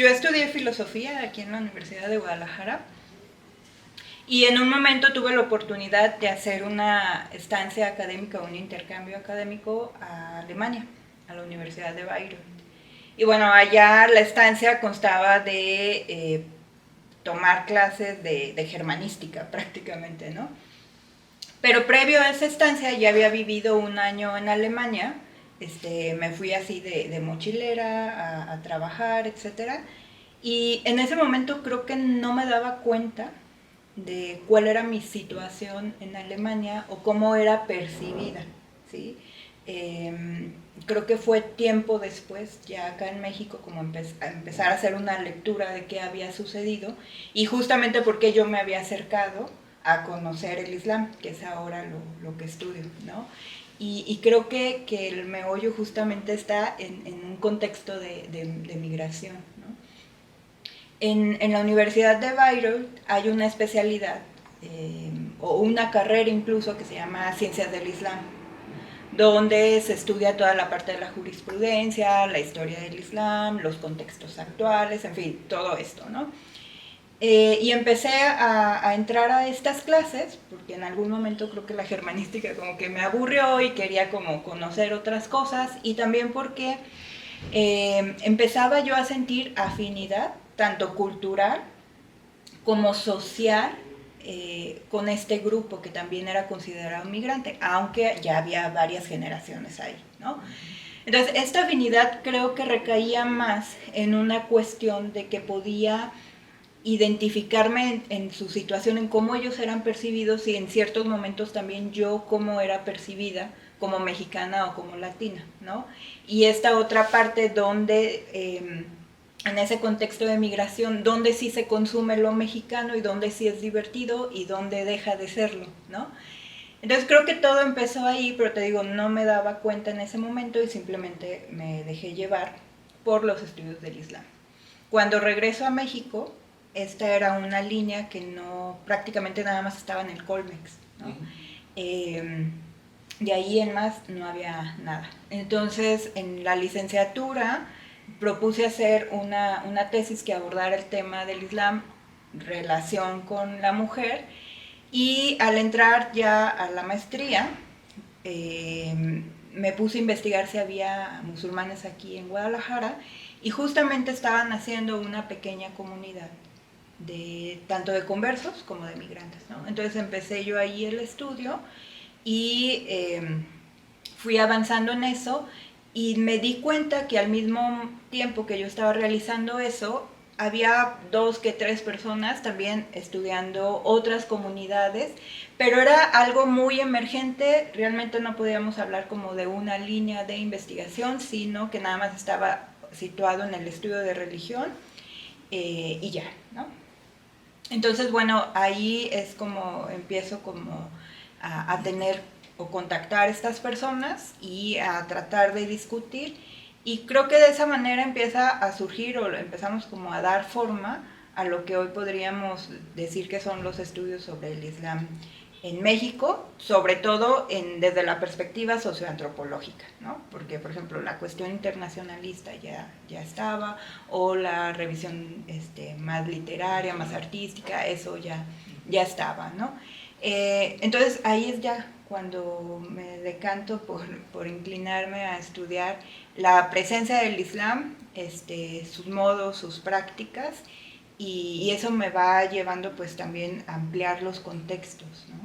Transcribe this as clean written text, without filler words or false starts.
yo estudié filosofía aquí en la Universidad de Guadalajara y en un momento tuve la oportunidad de hacer una estancia académica, un intercambio académico a Alemania, a la Universidad de Bayreuth. Y bueno, allá la estancia constaba de tomar clases de germanística prácticamente, ¿no? Pero previo a esa estancia ya había vivido un año en Alemania, me fui así de mochilera a trabajar, etcétera. Y en ese momento creo que no me daba cuenta de cuál era mi situación en Alemania o cómo era percibida, ¿sí? Creo que fue tiempo después, ya acá en México, como empezar a hacer una lectura de qué había sucedido y justamente porque yo me había acercado a conocer el Islam, que es ahora lo que estudio, ¿no? Y creo que el meollo justamente está en un contexto de migración, ¿no? En la Universidad de Bayreuth hay una especialidad, o una carrera incluso, que se llama Ciencias del Islam, donde se estudia toda la parte de la jurisprudencia, la historia del Islam, los contextos actuales, en fin, todo esto, ¿no? Y empecé a entrar a estas clases, porque en algún momento creo que la germanística como que me aburrió y quería como conocer otras cosas, y también porque empezaba yo a sentir afinidad, tanto cultural como social, con este grupo que también era considerado migrante, aunque ya había varias generaciones ahí, ¿no? Entonces, esta afinidad creo que recaía más en una cuestión de que podía identificarme en su situación, en cómo ellos eran percibidos y en ciertos momentos también yo cómo era percibida como mexicana o como latina, ¿no? Y esta otra parte donde, en ese contexto de migración, donde sí se consume lo mexicano y donde sí es divertido y donde deja de serlo, ¿no? Entonces creo que todo empezó ahí, pero te digo, no me daba cuenta en ese momento y simplemente me dejé llevar por los estudios del Islam. Cuando regreso a México, esta era una línea que no, prácticamente nada más estaba en el Colmex, ¿no? De ahí en más no había nada. Entonces, en la licenciatura propuse hacer una tesis que abordara el tema del Islam, relación con la mujer, y al entrar ya a la maestría, me puse a investigar si había musulmanes aquí en Guadalajara y justamente estaban haciendo una pequeña comunidad tanto de conversos como de migrantes, ¿no? Entonces empecé yo ahí el estudio y fui avanzando en eso y me di cuenta que al mismo tiempo que yo estaba realizando eso, había 2 que 3 personas también estudiando otras comunidades, pero era algo muy emergente, realmente no podíamos hablar como de una línea de investigación, sino que nada más estaba situado en el estudio de religión, y ya, ¿no? Entonces, bueno, ahí es como empiezo como a tener o contactar a estas personas y a tratar de discutir, y creo que de esa manera empieza a surgir o empezamos como a dar forma a lo que hoy podríamos decir que son los estudios sobre el Islam en México, sobre todo desde la perspectiva socioantropológica, ¿no? Porque, por ejemplo, la cuestión internacionalista ya estaba, o la revisión más literaria, más artística, eso ya estaba, ¿no? Entonces ahí es ya cuando me decanto por inclinarme a estudiar la presencia del Islam, sus modos, sus prácticas, y eso me va llevando pues también a ampliar los contextos, ¿no?